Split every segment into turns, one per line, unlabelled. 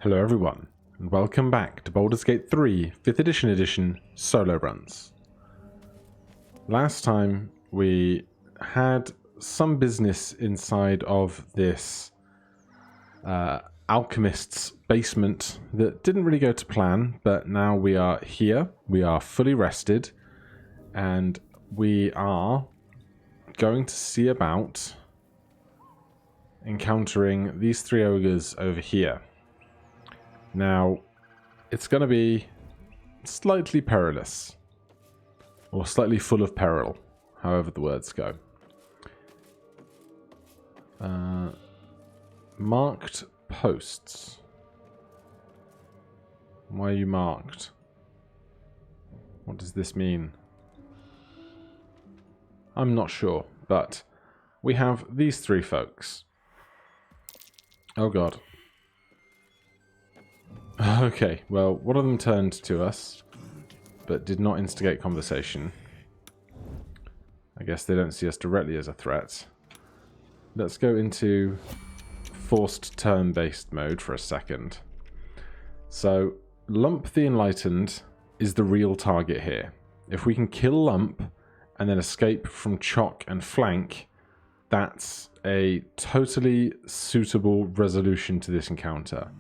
Hello everyone, and welcome back to Baldur's Gate 3 5th edition solo runs. Last time we had some business inside of this alchemist's basement that didn't really go to plan, but now we are here, we are fully rested, and we are going to see about encountering these three ogres over here. Now, it's going to be slightly perilous, or slightly full of peril, however the words go. Marked posts. Why are you marked? What does this mean? I'm not sure, but we have these three folks. Oh god. Okay, well, one of them turned to us, but did not instigate conversation. I guess they don't see us directly as a threat. Let's go into forced turn-based mode for a second. So, Lump the Enlightened is the real target here. If we can kill Lump and then escape from Chock and Flank, that's a totally suitable resolution to this encounter.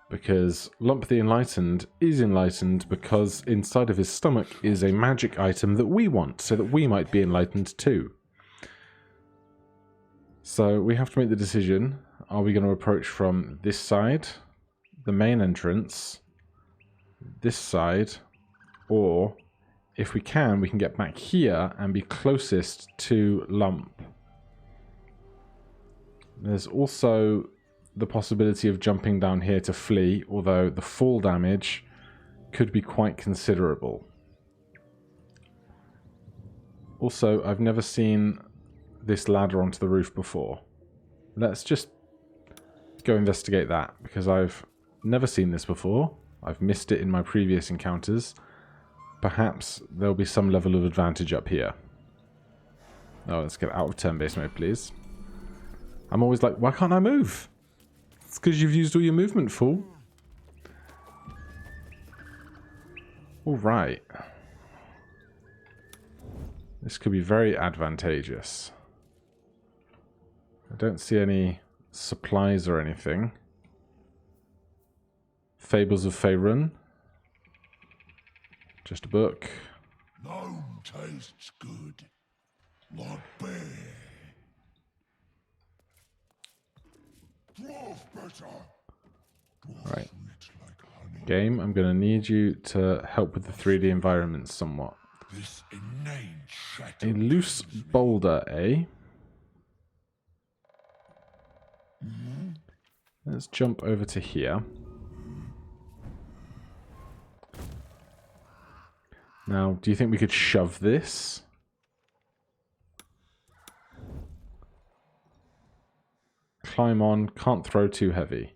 Because Lump the Enlightened is enlightened because inside of his stomach is a magic item that we want, so that we might be enlightened too. So we have to make the decision. Are we going to approach from this side, the main entrance, this side, or if we can get back here and be closest to Lump. There's also the possibility of jumping down here to flee, although the fall damage could be quite considerable. Also, I've never seen this ladder onto the roof before. Let's just go investigate that, because I've never seen this before. I've missed it in my previous encounters. Perhaps there'll be some level of advantage up here. Oh, let's get out of turn-based mode, please. I'm always like, why can't I move? It's because you've used all your movement, fool. Alright. This could be very advantageous. I don't see any supplies or anything. Fables of Faerun. Just a book.
Gnome tastes good. Like bear. Dwarf better. Dwarf
Right.
sweet like honey.
Game, I'm going to need you to help with the 3D environments somewhat.
This inane shatter.
A loose boulder, eh? Let's jump over to here. Now, do you think we could shove this? Climb on, can't throw too heavy.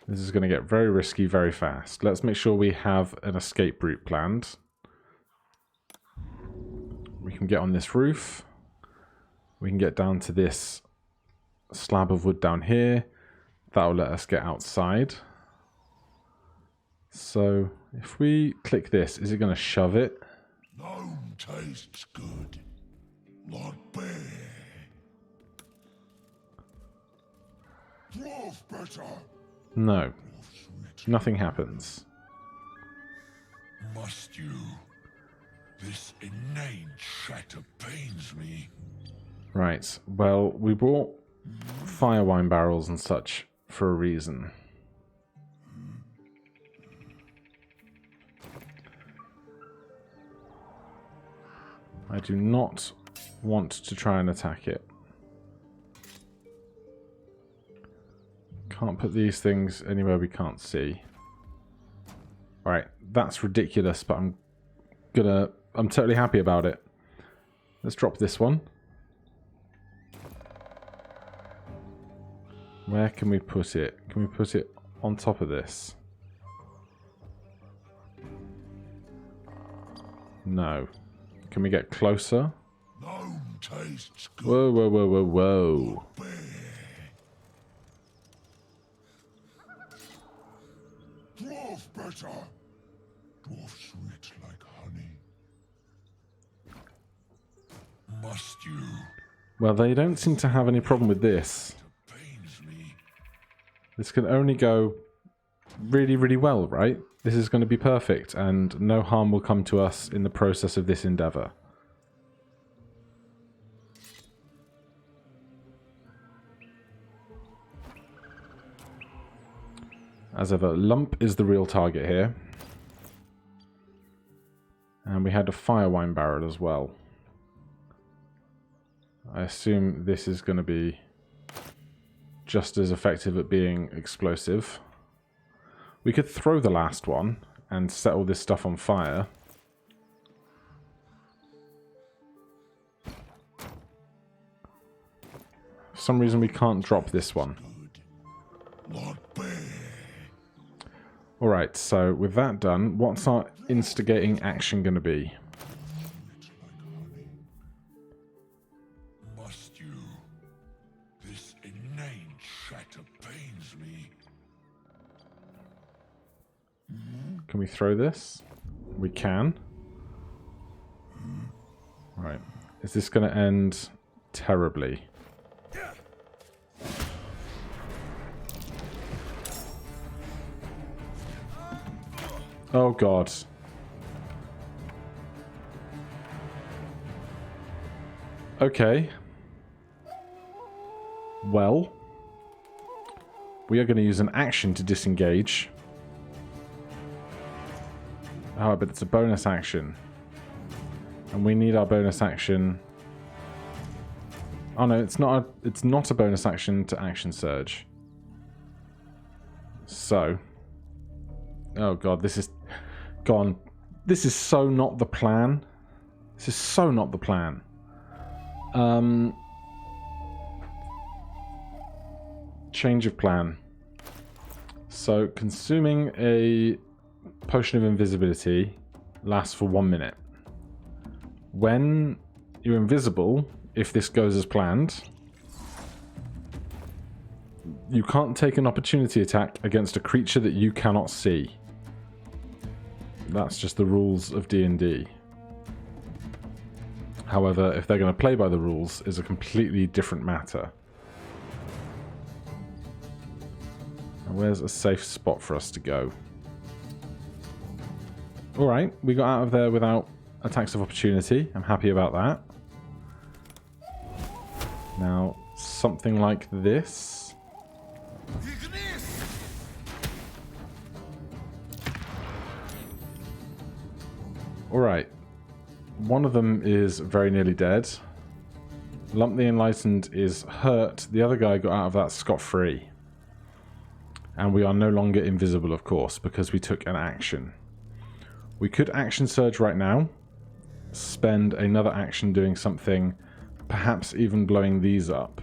This is going to get very risky very fast. Let's make sure we have an escape route planned. We can get on this roof. We can get down to this slab of wood down here. That'll let us get outside. So, if we click this, is it going to shove it?
Gnome tastes good. Like bear. Dwarf better.
No,
Dwarf sweet.
nothing happens.
Must you? This inane shatter pains me.
Right, well, we brought fire wine barrels and such for a reason. I do not want to try and attack it. Can't put these things anywhere we can't see. Alright, that's ridiculous, but I'm totally happy about it. Let's drop this one. Where can we put it? Can we put it on top of this? No. Can we get closer?
Gnome tastes good.
Whoa, whoa, whoa, whoa, whoa.
Bear. Dwarf better. Dwarf sweet like honey. Must you?
Well, they don't seem to have any problem with this.
Pains me.
This can only go really, really well, right? This is going to be perfect, and no harm will come to us in the process of this endeavor. As ever, Lump is the real target here. And we had a fire wine barrel as well. I assume this is going to be just as effective at being explosive. We could throw the last one and set all this stuff on fire. For some reason we can't drop this one. Alright, so with that done, what's our instigating action going to be?
Must you? This inane chatter pains me.
Can we throw this? We can. Right. Is this going to end terribly? Oh god. Okay. Well, we are going to use an action to disengage. Oh, but it's a bonus action. And we need our bonus action. Oh no, it's not a bonus action to action surge. So, oh god, this is gone. This is so not the plan. This is so not the plan. Change of plan. So, consuming a potion of invisibility lasts for 1 minute. When you're invisible, if this goes as planned, you can't take an opportunity attack against a creature that you cannot see. That's just the rules of D&D. However, if they're going to play by the rules, is a completely different matter. And where's a safe spot for us to go? Alright, we got out of there without attacks of opportunity. I'm happy about that. Now, something like this. Alright. One of them is very nearly dead. Lump the Enlightened is hurt. The other guy got out of that scot-free. And we are no longer invisible, of course, because we took an action. We could action surge right now. Spend another action doing something, perhaps even blowing these up.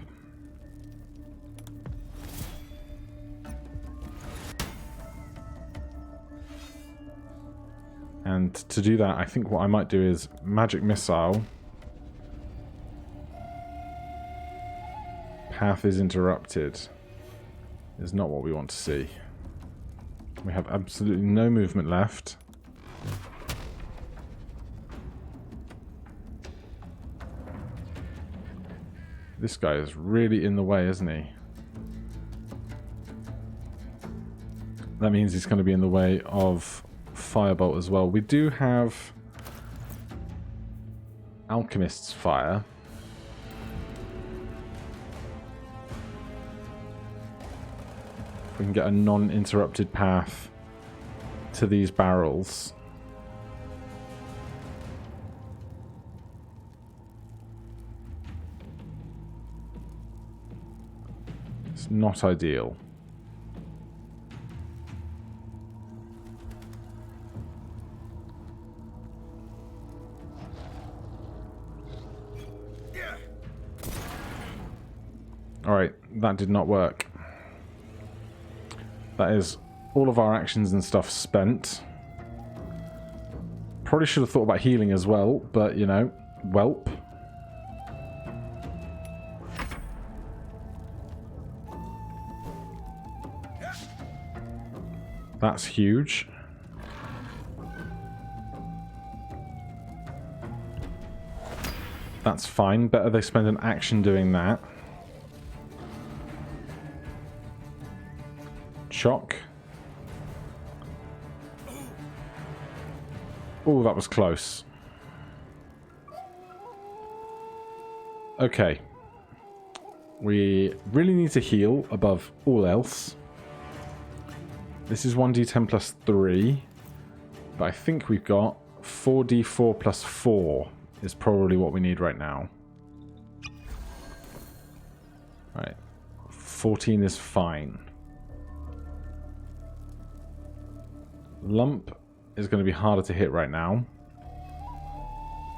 And to do that, I think what I might do is Magic Missile. Path is interrupted. Is not what we want to see. We have absolutely no movement left. This guy is really in the way, isn't he? That means he's going to be in the way of Firebolt as well. We do have Alchemist's Fire. If we can get a non-interrupted path to these barrels. It's not ideal. Alright, that did not work. That is all of our actions and stuff spent. Probably should have thought about healing as well, but, you know, welp. That's huge. That's fine. Better they spend an action doing that. Shock. Oh, that was close. Okay. We really need to heal above all else. This is 1d10 plus 3. But I think we've got 4d4 plus 4 is probably what we need right now. Right. 14 is fine. Lump is going to be harder to hit right now.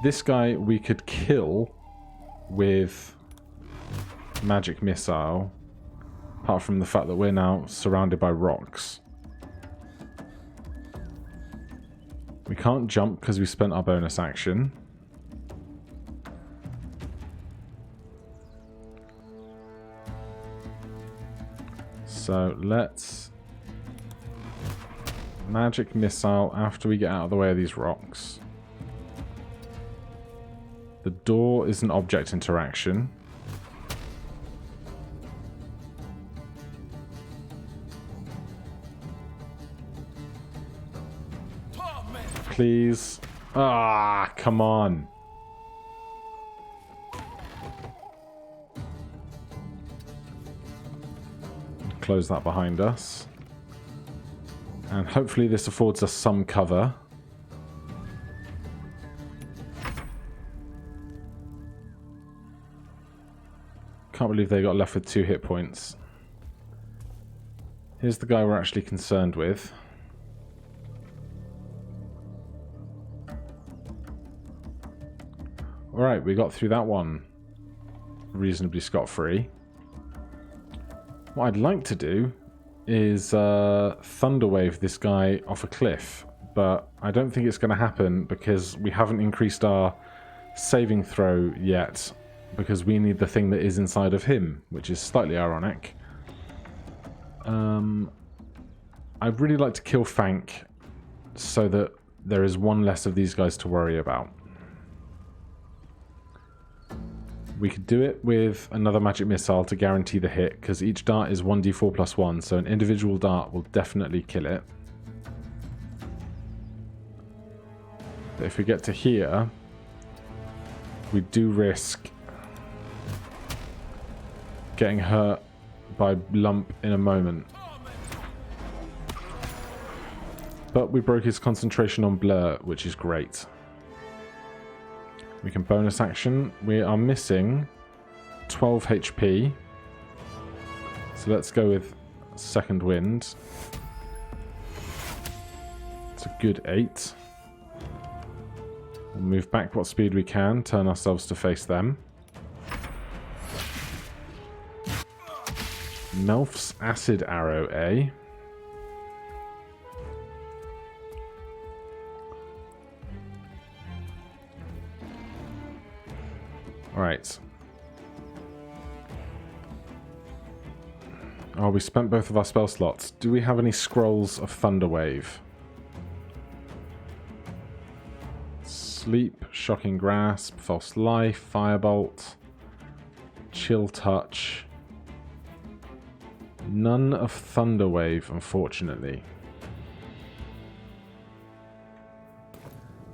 This guy we could kill with magic missile, apart from the fact that we're now surrounded by rocks. We can't jump because we spent our bonus action. So let's magic missile after we get out of the way of these rocks. The door is an object interaction. Please. Ah, come on. Close that behind us. And hopefully this affords us some cover. Can't believe they got left with 2 hit points. Here's the guy we're actually concerned with. Alright, we got through that one reasonably scot-free. What I'd like to do is Thunderwave this guy off a cliff, but I don't think it's going to happen because we haven't increased our saving throw yet, because we need the thing that is inside of him, which is slightly ironic. I'd really like to kill Fank so that there is one less of these guys to worry about. We could do it with another magic missile to guarantee the hit, because each dart is 1d4 plus 1, so an individual dart will definitely kill it. But if we get to here, we do risk getting hurt by Lump in a moment. But we broke his concentration on Blur, which is great. We can bonus action. We are missing 12 HP. So let's go with Second Wind. It's a good 8. We'll move back what speed we can, turn ourselves to face them. Melf's Acid Arrow, eh? Alright. Oh, we spent both of our spell slots. Do we have any scrolls of Thunderwave? Sleep, Shocking Grasp, False Life, Firebolt, Chill Touch. None of Thunderwave, unfortunately.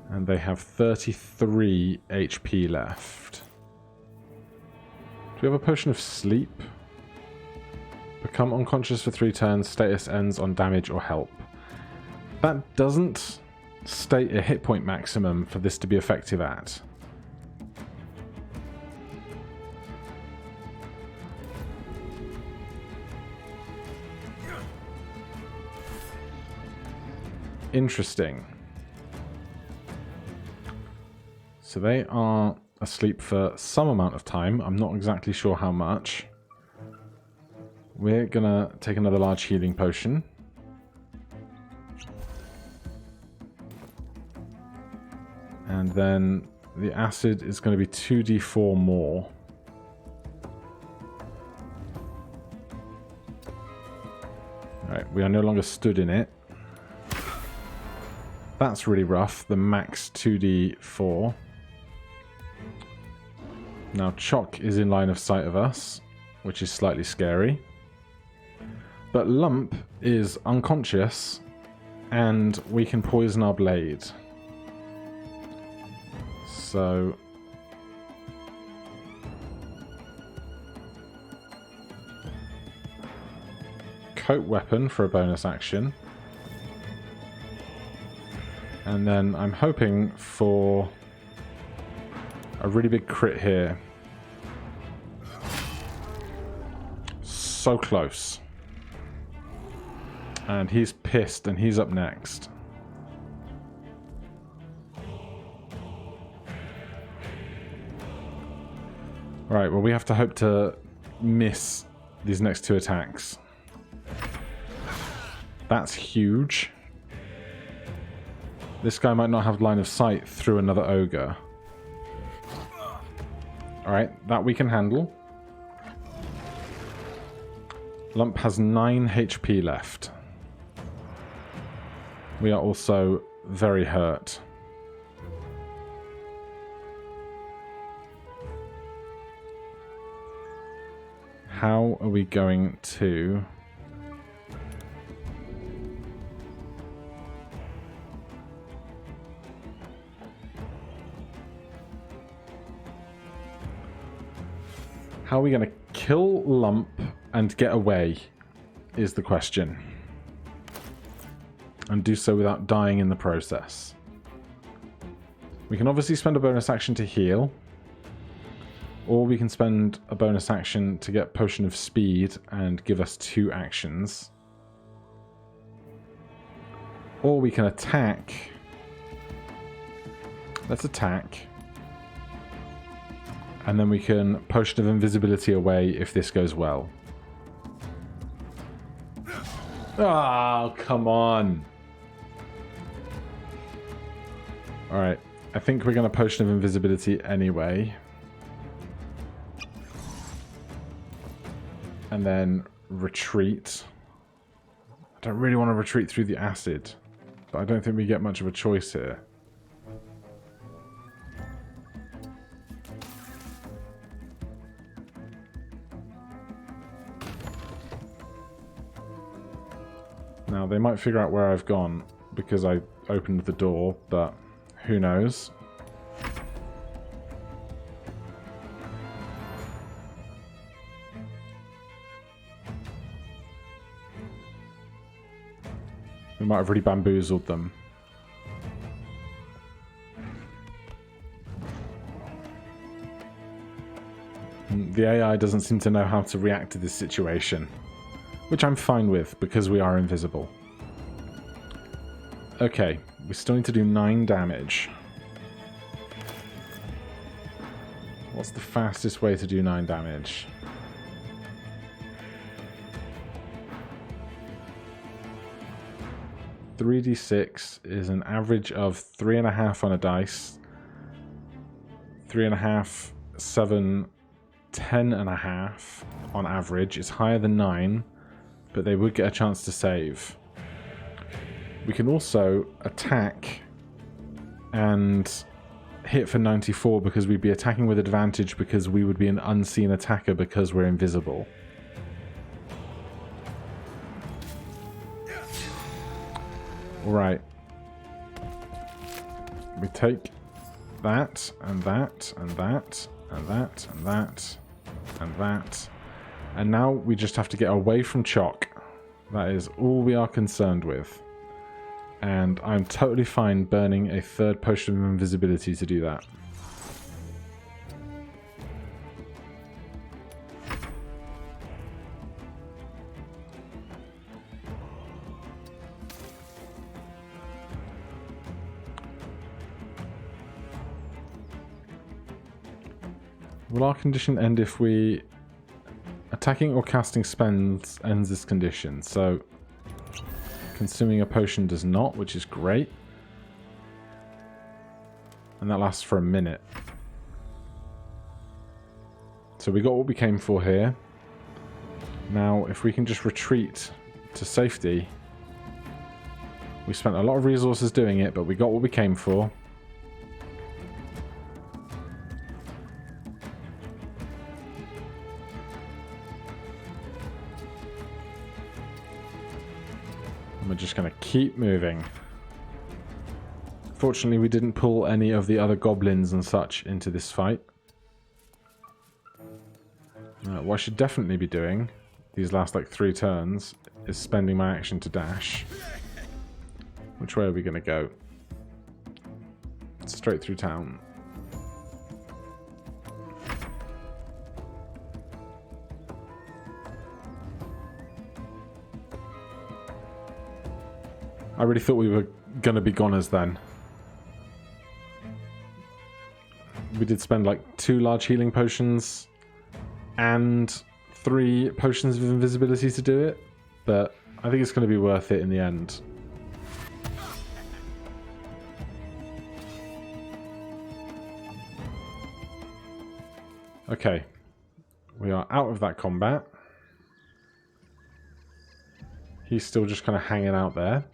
And they have 33 HP left. Do we have a potion of sleep? Become unconscious for 3 turns. Status ends on damage or help. That doesn't state a hit point maximum for this to be effective at. Interesting. So they are asleep for some amount of time. I'm not exactly sure how much. We're gonna take another large healing potion. And then the acid is going to be 2d4 more. Alright, we are no longer stood in it. That's really rough. The max 2d4. Now Chock is in line of sight of us, which is slightly scary. But Lump is unconscious, and we can poison our blade. So... Coat Weapon for a bonus action. And then I'm hoping for a really big crit here. So close. And he's pissed, and he's up next. Right, well, we have to hope to miss these next two attacks. That's huge. This guy might not have line of sight through another ogre. Alright, that we can handle. Lump has 9 HP left. We are also very hurt. How are we going to... How are we going to kill Lump and get away is the question. And do so without dying in the process. We can obviously spend a bonus action to heal. Or we can spend a bonus action to get Potion of Speed and give us 2 actions. Or we can attack. Let's attack. And then we can Potion of Invisibility away if this goes well. Oh, come on. Alright, I think we're going to Potion of Invisibility anyway. And then retreat. I don't really want to retreat through the acid, but I don't think we get much of a choice here. Now, they might figure out where I've gone because I opened the door, but who knows? We might have really bamboozled them. The AI doesn't seem to know how to react to this situation. Which I'm fine with, because we are invisible. Okay, we still need to do 9 damage. What's the fastest way to do 9 damage? .3d6 is an average of 3.5 on a dice. 3.5, 7, 10.5 on average. It's higher than 9. But they would get a chance to save. We can also attack and hit for 94 because we'd be attacking with advantage because we would be an unseen attacker because we're invisible. Alright. We take that, and that, and that, and that, and that, and that. And now we just have to get away from Chock. That is all we are concerned with. And I'm totally fine burning a 3rd Potion of Invisibility to do that. Will our condition end if we... Attacking or casting spells ends this condition, so consuming a potion does not, which is great. And that lasts for a minute. So we got what we came for here. Now, if we can just retreat to safety. We spent a lot of resources doing it, but we got what we came for. We're just going to keep moving. Fortunately, we didn't pull any of the other goblins and such into this fight. What I should definitely be doing these last like 3 turns is spending my action to dash. Which way are we going to go? Straight through town. I really thought we were going to be goners then. We did spend like 2 large healing potions and 3 potions of invisibility to do it, but I think it's going to be worth it in the end. Okay, we are out of that combat. He's still just kind of hanging out there.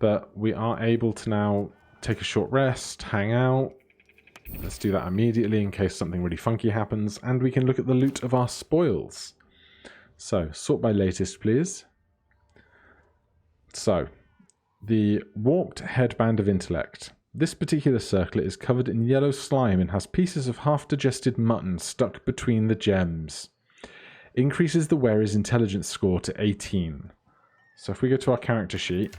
But we are able to now take a short rest, hang out. Let's do that immediately in case something really funky happens. And we can look at the loot of our spoils. So, sort by latest, please. So, the Warped Headband of Intellect. This particular circlet is covered in yellow slime and has pieces of half-digested mutton stuck between the gems. Increases the wearer's intelligence score to 18. So if we go to our character sheet,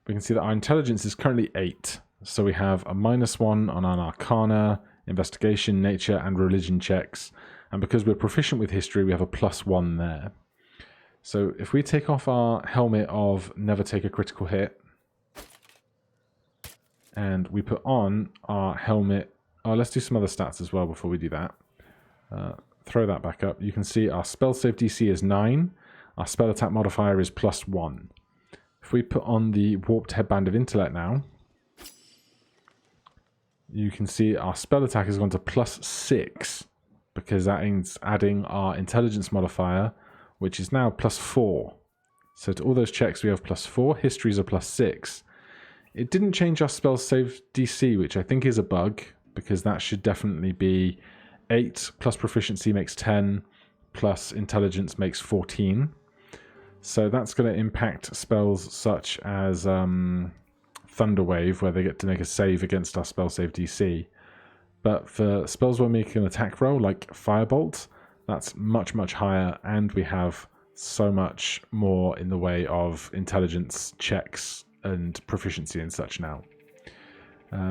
we can see that our intelligence is currently 8. So we have a -1 on our Arcana, Investigation, Nature, and Religion checks. And because we're proficient with History, we have a +1 there. So if we take off our helmet of Never Take a Critical Hit, and we put on our helmet... Oh, let's do some other stats as well before we do that. Throw that back up. You can see our spell save DC is 9. Our spell attack modifier is +1. If we put on the Warped Headband of Intellect now, you can see our spell attack has gone to +6, because that is adding our intelligence modifier, which is now +4. So to all those checks we have +4, histories are +6. It didn't change our spell save DC, which I think is a bug, because that should definitely be 8 plus proficiency makes 10, plus intelligence makes 14. So that's going to impact spells such as Thunder Wave, where they get to make a save against our spell save DC. But for spells where we make an attack roll, like Firebolt, that's much, much higher, and we have so much more in the way of intelligence checks and proficiency and such now.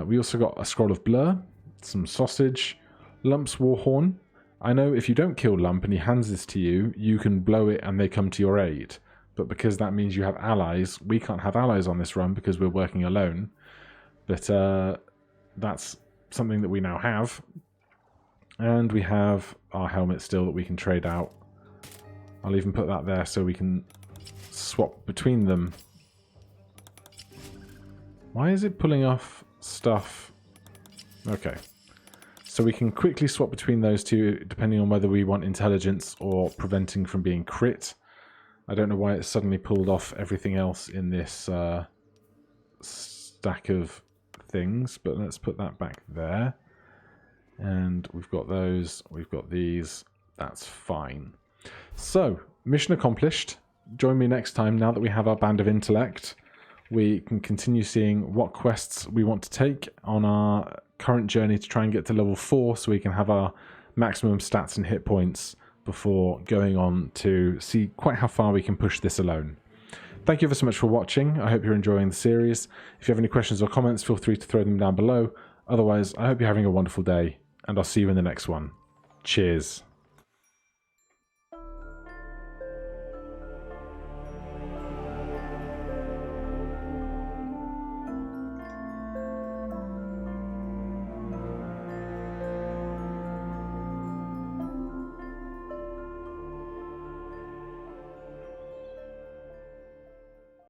We also got a Scroll of Blur, some sausage, Lump's Warhorn. I know if you don't kill Lump and he hands this to you, you can blow it and they come to your aid. But because that means you have allies, we can't have allies on this run because we're working alone. But that's something that we now have. And we have our helmet still that we can trade out. I'll even put that there so we can swap between them. Why is it pulling off stuff? Okay. So we can quickly swap between those two depending on whether we want intelligence or preventing from being crit. I don't know why it suddenly pulled off everything else in this stack of things, but let's put that back there. And we've got those, we've got these, that's fine. So, mission accomplished. Join me next time now that we have our Band of Intellect. We can continue seeing what quests we want to take on our current journey to try and get to level 4 so we can have our maximum stats and hit points before going on to see quite how far we can push this alone. Thank you ever so much for watching. I hope you're enjoying the series. If you have any questions or comments, feel free to throw them down below. Otherwise, I hope you're having a wonderful day, and I'll see you in the next one. Cheers.